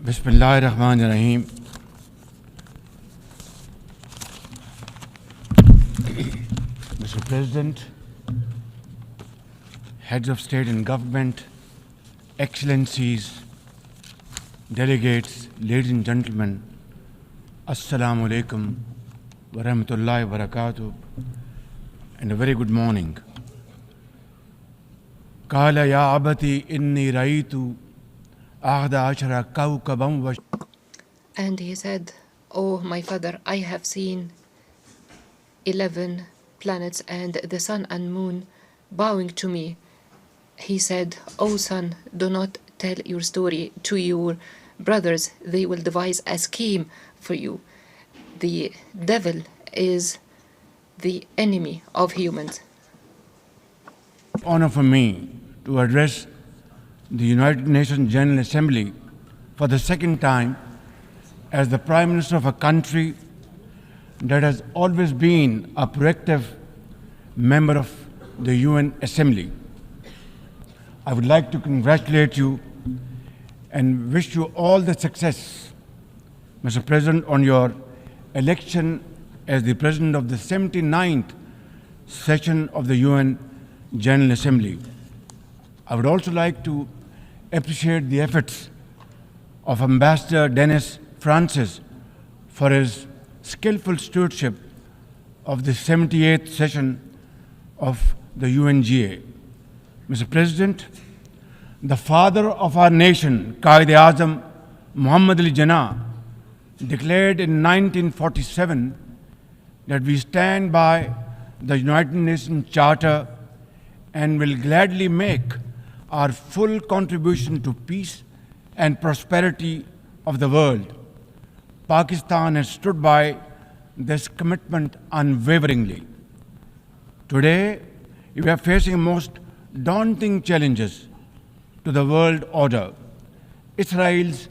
Bismillahirrahmanirrahim. Mr. President, heads of state and government, excellencies, delegates, ladies and gentlemen, Assalamu alaikum wa rahmatullahi wa barakatuh, and a very good morning. Qala ya abati inni raitu ahda ashara kawkaban wa. And he said, "Oh, my father, I have seen 11 planets and the sun and moon bowing to me." He said, "Oh, son, do not tell your story to your brothers. They will devise a scheme for you. The devil is the enemy of humans." Honor for me to address the United Nations General Assembly for the second time as the Prime Minister of a country that has always been a proactive member of the UN Assembly. I would like to congratulate you and wish you all the success, Mr. President, on your election as the President of the 79th session of the UN General Assembly. I would also like to appreciate the efforts of Ambassador Dennis Francis for his skillful stewardship of the 78th session of the UNGA. Mr. President, the father of our nation, Quaid-e-Azam Muhammad Ali Jinnah, declared in 1947 that we stand by the United Nations Charter and will gladly make our full contribution to peace and prosperity of the world. Pakistan has stood by this commitment unwaveringly. Today, we are facing most daunting challenges to the world order. Israel's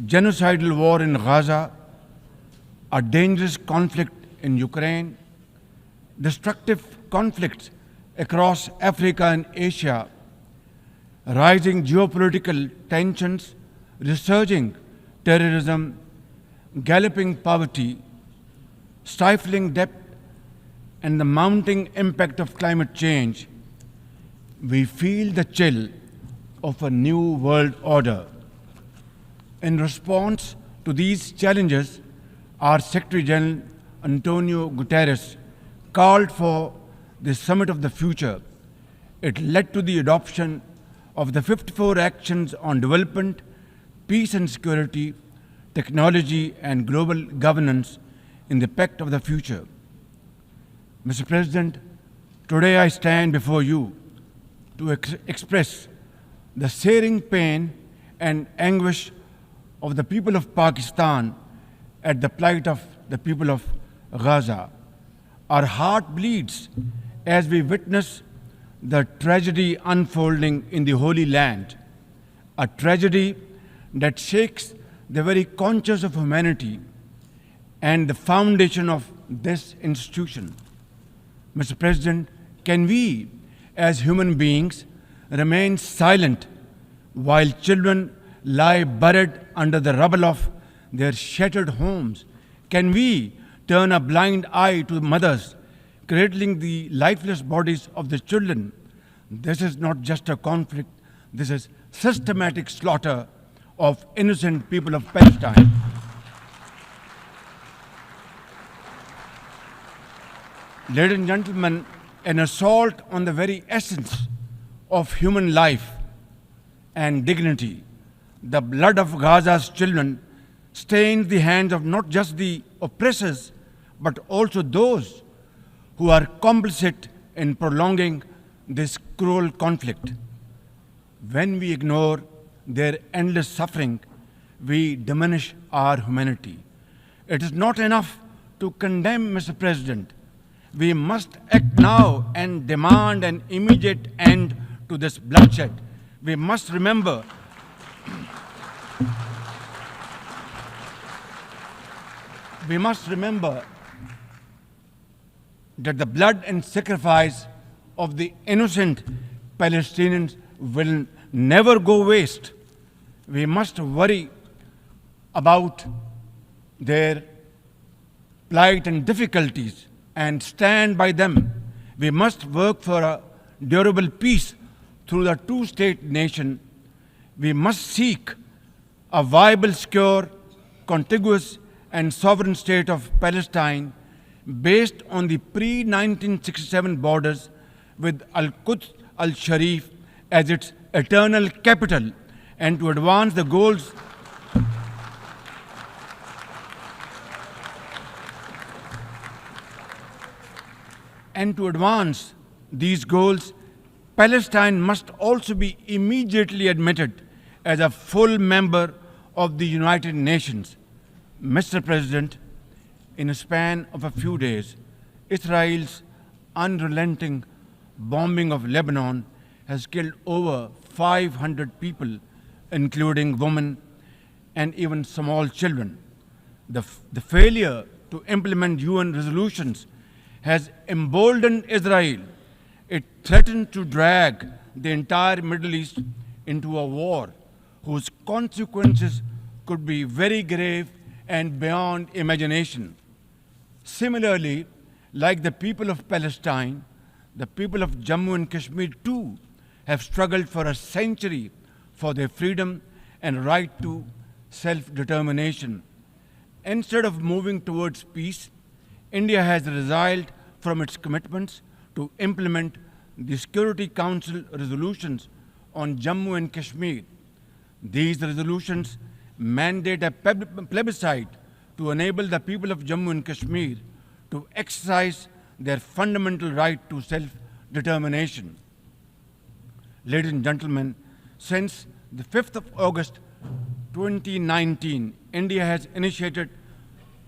genocidal war in Gaza, a dangerous conflict in Ukraine, destructive conflicts across Africa and Asia, rising geopolitical tensions, resurging terrorism, galloping poverty, stifling debt, and the mounting impact of climate change, we feel the chill of a new world order. In response to these challenges, our Secretary General Antonio Guterres called for the Summit of the Future. It led to the adoption of the 54 actions on development, peace and security, technology and global governance in the Pact of the Future. Mr. President, today I stand before you to express the searing pain and anguish of the people of Pakistan at the plight of the people of Gaza. Our heart bleeds as we witness the tragedy unfolding in the Holy Land, a tragedy that shakes the very conscience of humanity and the foundation of this institution. Mr. President, can we, as human beings, remain silent while children lie buried under the rubble of their shattered homes? Can we turn a blind eye to mothers cradling the lifeless bodies of the children? This is not just a conflict, this is systematic slaughter of innocent people of Palestine. Ladies and gentlemen, an assault on the very essence of human life and dignity. The blood of Gaza's children stains the hands of not just the oppressors, but also those who are complicit in prolonging this cruel conflict. When we ignore their endless suffering, we diminish our humanity. It is not enough to condemn, Mr. President. We must act now and demand an immediate end to this bloodshed. We must remember that the blood and sacrifice of the innocent Palestinians will never go waste. We must worry about their plight and difficulties and stand by them. We must work for a durable peace through the two-state nation. We must seek a viable, secure, contiguous, and sovereign state of Palestine based on the pre-1967 borders with Al-Quds al-Sharif as its eternal capital, and to advance the goals these goals, Palestine must also be immediately admitted as a full member of the United Nations. Mr. President, in a span of a few days, Israel's unrelenting bombing of Lebanon has killed over 500 people, including women and even small children. The failure to implement UN resolutions has emboldened Israel. It threatened to drag the entire Middle East into a war whose consequences could be very grave and beyond imagination. Similarly, like the people of Palestine, the people of Jammu and Kashmir too have struggled for a century for their freedom and right to self-determination. Instead of moving towards peace, India has resiled from its commitments to implement the Security Council resolutions on Jammu and Kashmir. These resolutions mandate a plebiscite to enable the people of Jammu and Kashmir to exercise their fundamental right to self-determination. Ladies and gentlemen, since the 5th of August 2019, India has initiated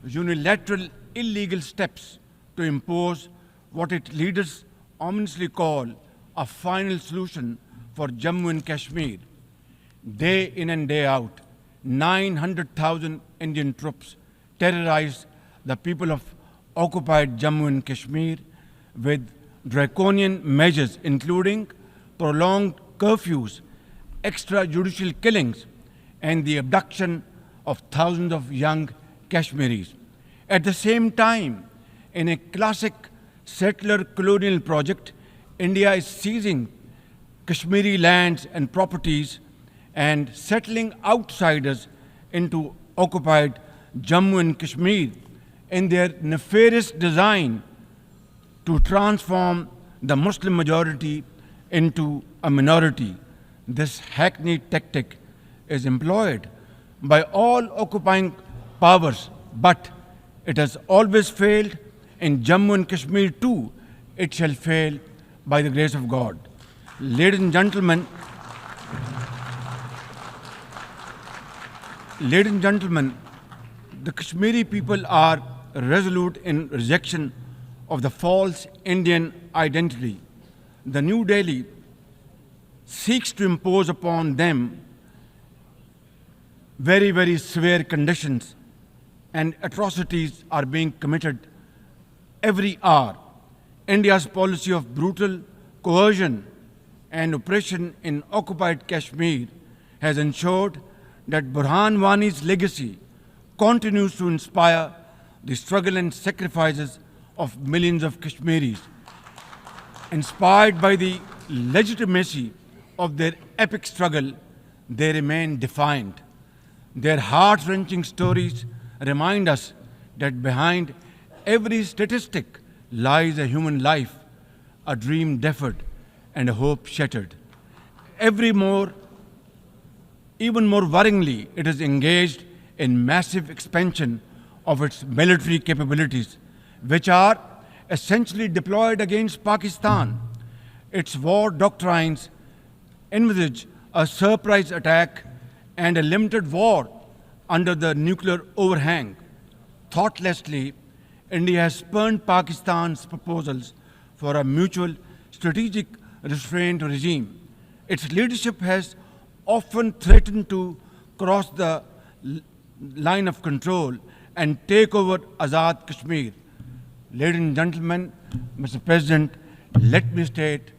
unilateral illegal steps to impose what its leaders ominously call a final solution for Jammu and Kashmir. Day in and day out, 900,000 Indian troops terrorize the people of occupied Jammu and Kashmir with draconian measures including prolonged curfews, extrajudicial killings, and the abduction of thousands of young Kashmiris. At the same time, in a classic settler colonial project, India is seizing Kashmiri lands and properties and settling outsiders into occupied Jammu and Kashmir in their nefarious design to transform the Muslim majority into a minority. This hackneyed tactic is employed by all occupying powers, but it has always failed. In Jammu and Kashmir too, it shall fail by the grace of God. Ladies and gentlemen, the Kashmiri people are resolute in rejection of the false Indian identity. The New Delhi seeks to impose upon them very, very severe conditions, and atrocities are being committed every hour. India's policy of brutal coercion and oppression in occupied Kashmir has ensured that Burhan Wani's legacy continues to inspire the struggle and sacrifices of millions of Kashmiris. Inspired by the legitimacy of their epic struggle, they remain defiant. Their heart-wrenching stories remind us that behind every statistic lies a human life, a dream deferred, and a hope shattered. Even more worryingly, it is engaged in massive expansion of its military capabilities, which are essentially deployed against Pakistan. Its war doctrines envisage a surprise attack and a limited war under the nuclear overhang. Thoughtlessly, India has spurned Pakistan's proposals for a mutual strategic restraint regime. Its leadership has often threatened to cross the line of control and take over Azad Kashmir. Ladies and gentlemen, Mr. President, let me state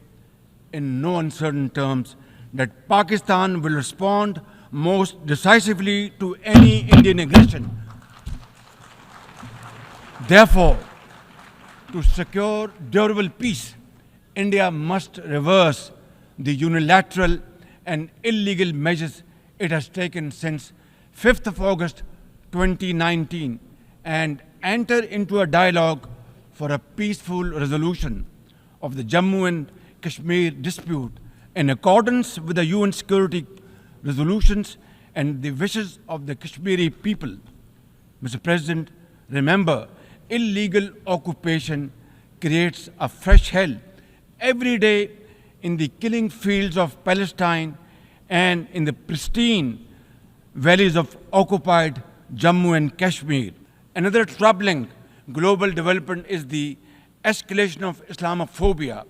in no uncertain terms that Pakistan will respond most decisively to any Indian aggression. Therefore, to secure durable peace, India must reverse the unilateral and illegal measures it has taken since 5th of August 2019 and enter into a dialogue for a peaceful resolution of the Jammu and Kashmir dispute in accordance with the UN security resolutions and the wishes of the Kashmiri people. Mr. President, remember, illegal occupation creates a fresh hell every day in the killing fields of Palestine and in the pristine valleys of occupied Jammu and Kashmir. Another troubling global development is the escalation of Islamophobia,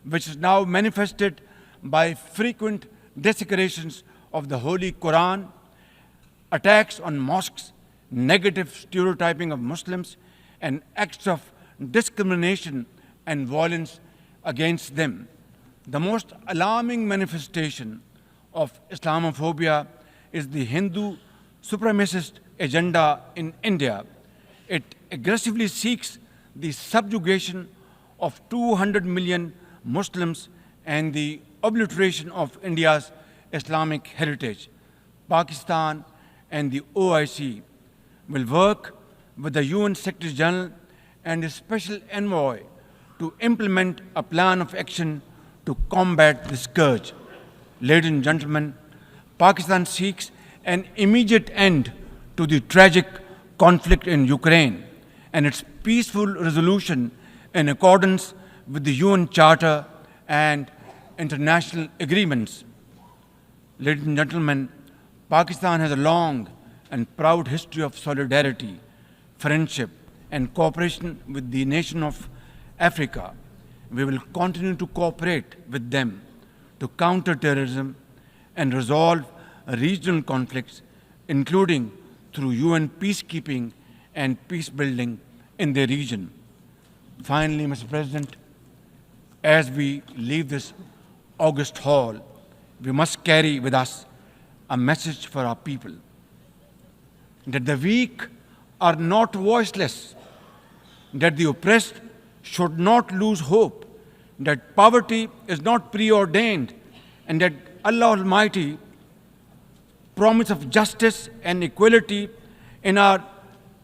which is now manifested by frequent desecrations of the Holy Quran, attacks on mosques, negative stereotyping of Muslims, and acts of discrimination and violence against them. The most alarming manifestation of Islamophobia is the Hindu supremacist agenda in India. It aggressively seeks the subjugation of 200 million Muslims and the obliteration of India's Islamic heritage. Pakistan and the OIC will work with the UN Secretary General and a special envoy to implement a plan of action to combat the scourge. Ladies and gentlemen, Pakistan seeks an immediate end to the tragic conflict in Ukraine and its peaceful resolution in accordance with the UN Charter and international agreements. Ladies and gentlemen, Pakistan has a long and proud history of solidarity, friendship, and cooperation with the nation of Africa. We will continue to cooperate with them to counter terrorism and resolve regional conflicts, including through UN peacekeeping and peace building in the region. Finally, Mr. President, as we leave this august hall, we must carry with us a message for our people that the weak are not voiceless, that the oppressed should not lose hope, that poverty is not preordained, and that Allah Almighty promise of justice and equality in our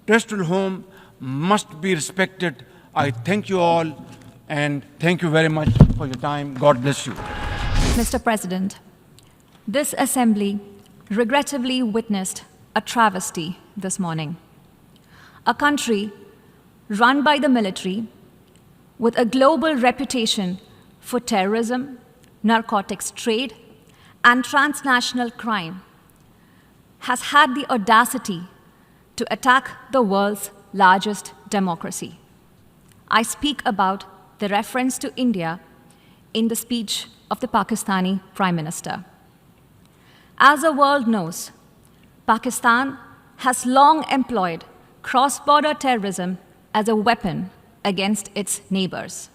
terrestrial home must be respected. I thank you all and thank you very much for your time. God bless you. Mr. President, this assembly regrettably witnessed a travesty this morning. A country run by the military with a global reputation for terrorism, narcotics trade, and transnational crime has had the audacity to attack the world's largest democracy. I speak about the reference to India in the speech of the Pakistani Prime Minister. As the world knows, Pakistan has long employed cross-border terrorism as a weapon against its neighbors.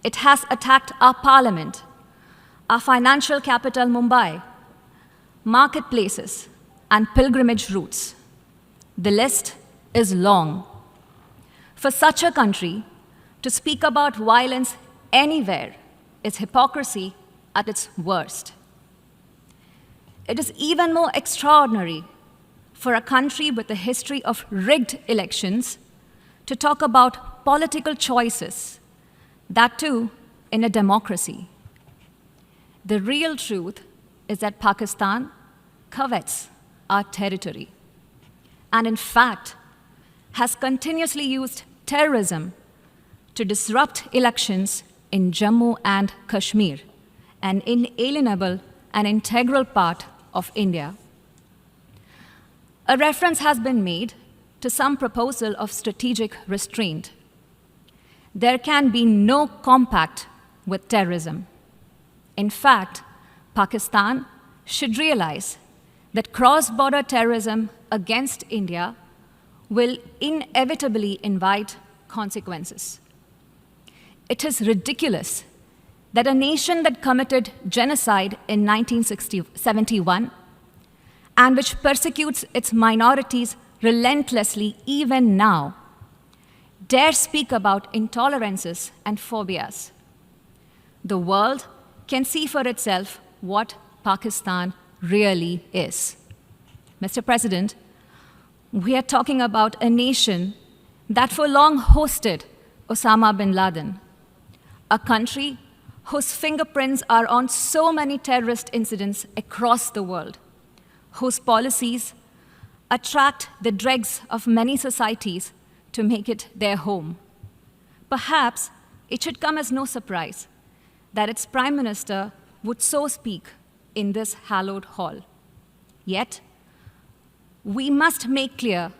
It has attacked our parliament, our financial capital Mumbai, marketplaces, and pilgrimage routes. The list is long. For such a country to speak about violence anywhere is hypocrisy at its worst. It is even more extraordinary for a country with a history of rigged elections to talk about political choices, that too in a democracy. The real truth is that Pakistan covets our territory and in fact has continuously used terrorism to disrupt elections in Jammu and Kashmir, an inalienable and integral part of India. A reference has been made to some proposal of strategic restraint. There can be no compact with terrorism. In fact, Pakistan should realize that cross-border terrorism against India will inevitably invite consequences. It is ridiculous that a nation that committed genocide in 1971 and which persecutes its minorities relentlessly even now, dare speak about intolerances and phobias. The world can see for itself what Pakistan really is. Mr. President, we are talking about a nation that for long hosted Osama bin Laden, a country whose fingerprints are on so many terrorist incidents across the world, whose policies attract the dregs of many societies to make it their home. Perhaps it should come as no surprise that its Prime Minister would so speak in this hallowed hall. Yet, we must make clear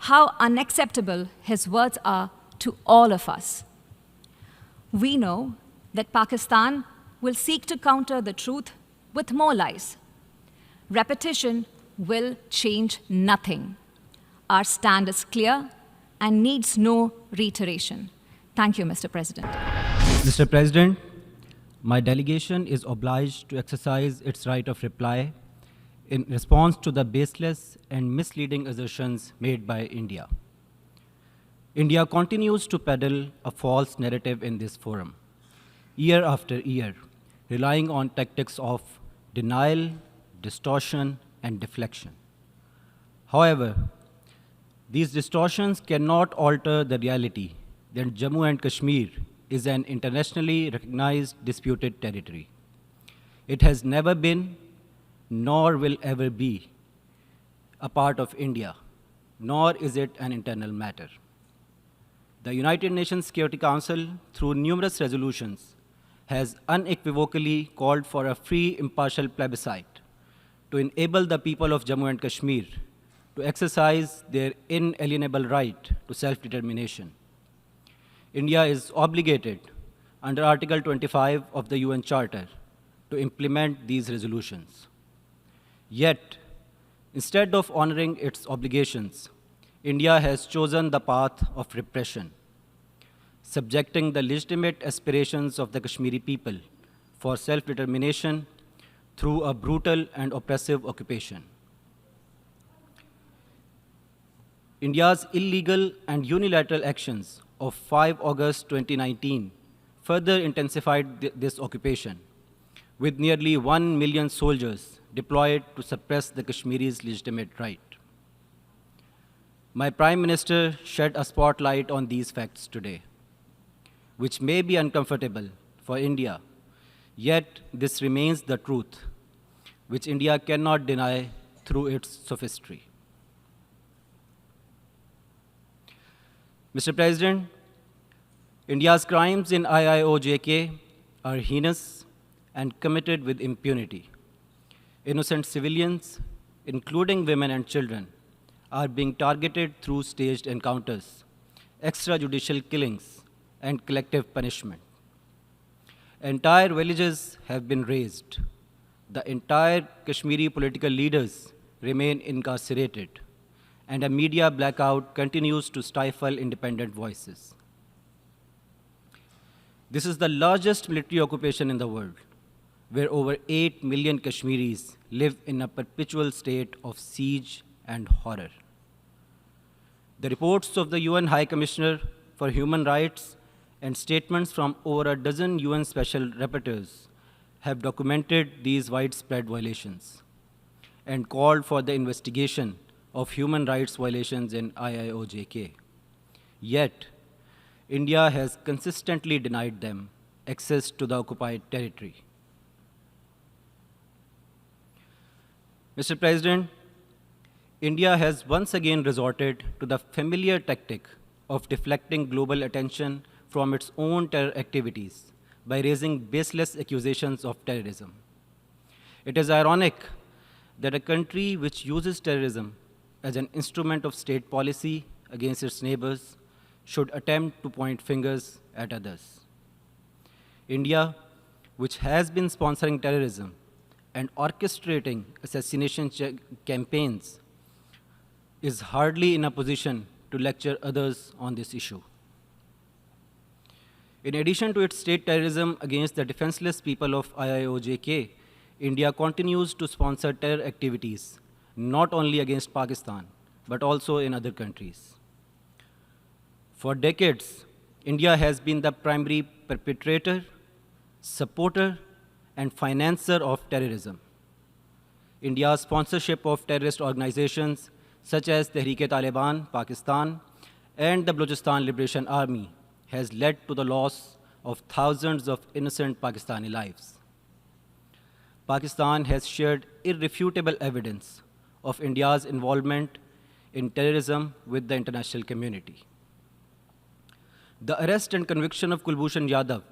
how unacceptable his words are to all of us. We know that Pakistan will seek to counter the truth with more lies. Repetition will change nothing. Our stand is clear and needs no reiteration. Thank you, Mr. President. Mr. President, my delegation is obliged to exercise its right of reply in response to the baseless and misleading assertions made by India. India continues to peddle a false narrative in this forum, year after year, relying on tactics of denial, distortion, and deflection. However, these distortions cannot alter the reality that Jammu and Kashmir is an internationally recognized disputed territory. It has never been, nor will ever be, a part of India, nor is it an internal matter. The United Nations Security Council, through numerous resolutions, has unequivocally called for a free, impartial plebiscite to enable the people of Jammu and Kashmir to exercise their inalienable right to self-determination. India is obligated under Article 25 of the UN Charter to implement these resolutions. Yet, instead of honoring its obligations, India has chosen the path of repression, subjecting the legitimate aspirations of the Kashmiri people for self-determination through a brutal and oppressive occupation. India's illegal and unilateral actions of 5 August 2019 further intensified this occupation, with nearly 1 million soldiers deployed to suppress the Kashmiris' legitimate right. My Prime Minister shed a spotlight on these facts today, which may be uncomfortable for India, yet this remains the truth, which India cannot deny through its sophistry. Mr. President, India's crimes in IIOJK are heinous and committed with impunity. Innocent civilians, including women and children, are being targeted through staged encounters, extrajudicial killings, and collective punishment. Entire villages have been razed. The entire Kashmiri political leaders remain incarcerated, and a media blackout continues to stifle independent voices. This is the largest military occupation in the world, where over 8 million Kashmiris live in a perpetual state of siege and horror. The reports of the UN High Commissioner for Human Rights and statements from over a dozen UN special rapporteurs have documented these widespread violations and called for the investigation of human rights violations in IIOJK. Yet, India has consistently denied them access to the occupied territory. Mr. President, India has once again resorted to the familiar tactic of deflecting global attention from its own terror activities by raising baseless accusations of terrorism. It is ironic that a country which uses terrorism as an instrument of state policy against its neighbors should attempt to point fingers at others. India, which has been sponsoring terrorism and orchestrating assassination campaigns, is hardly in a position to lecture others on this issue. In addition to its state terrorism against the defenseless people of IIOJK, India continues to sponsor terror activities not only against Pakistan, but also in other countries. For decades, India has been the primary perpetrator, supporter, and financer of terrorism. India's sponsorship of terrorist organizations such as Tehreek-e-Taliban, Pakistan, and the Balochistan Liberation Army has led to the loss of thousands of innocent Pakistani lives. Pakistan has shared irrefutable evidence of India's involvement in terrorism with the international community. The arrest and conviction of Kulbhushan Yadav,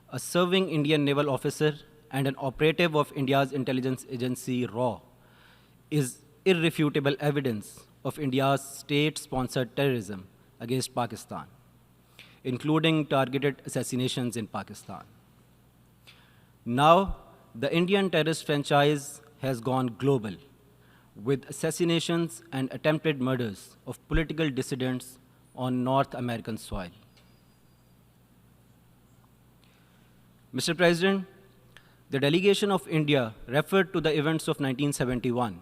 a serving Indian naval officer and an operative of India's intelligence agency RAW, is irrefutable evidence of India's state-sponsored terrorism against Pakistan, including targeted assassinations in Pakistan. Now, the Indian terrorist franchise has gone global, with assassinations and attempted murders of political dissidents on North American soil. Mr. President, the delegation of India referred to the events of 1971,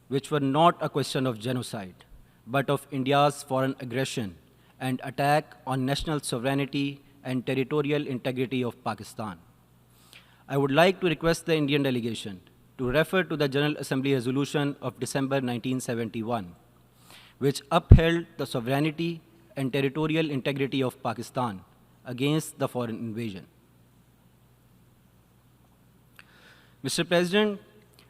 which were not a question of genocide, but of India's foreign aggression and attack on national sovereignty and territorial integrity of Pakistan. I would like to request the Indian delegation to refer to the General Assembly resolution of December 1971, which upheld the sovereignty and territorial integrity of Pakistan against the foreign invasion. Mr. President,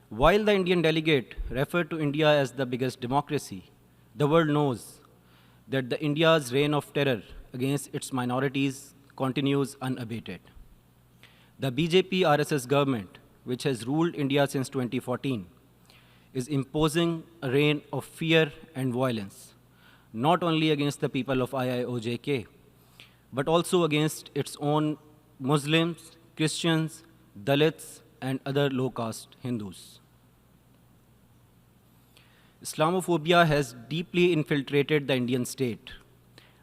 while the Indian delegate referred to India as the biggest democracy, the world knows that India's reign of terror against its minorities continues unabated. The BJP-RSS government, which has ruled India since 2014, is imposing a reign of fear and violence, not only against the people of IIOJK, but also against its own Muslims, Christians, Dalits, and other low-caste Hindus. Islamophobia has deeply infiltrated the Indian state,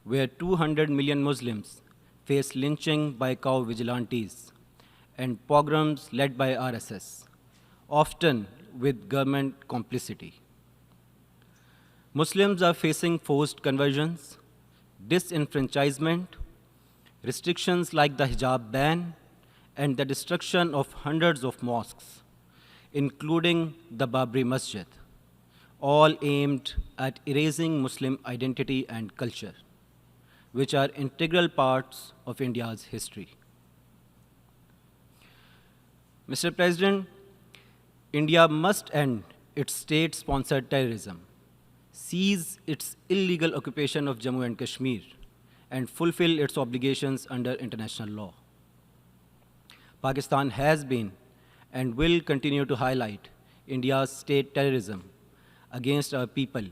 where 200 million Muslims face lynching by cow vigilantes and pogroms led by RSS, often with government complicity. Muslims are facing forced conversions, disenfranchisement, restrictions like the hijab ban, and the destruction of hundreds of mosques, including the Babri Masjid, all aimed at erasing Muslim identity and culture, which are integral parts of India's history. Mr. President, India must end its state-sponsored terrorism, cease its illegal occupation of Jammu and Kashmir, and fulfill its obligations under international law. Pakistan has been and will continue to highlight India's state terrorism against our people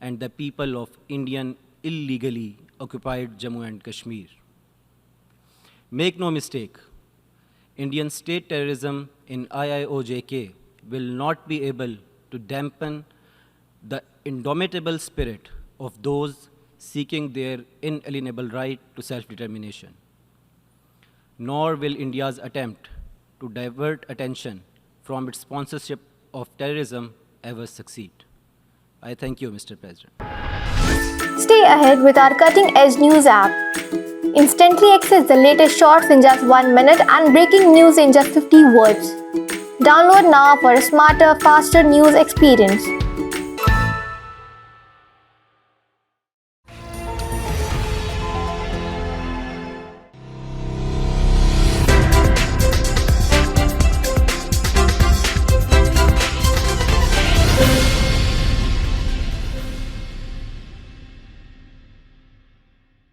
and the people of Indian illegally occupied Jammu and Kashmir. Make no mistake, Indian state terrorism in IIOJK will not be able to dampen the indomitable spirit of those seeking their inalienable right to self-determination. Nor will India's attempt to divert attention from its sponsorship of terrorism ever succeed. I thank you, Mr. President. Stay ahead with our cutting-edge news app. Instantly access the latest shorts in just 1 minute and breaking news in just 50 words. Download now for a smarter, faster news experience.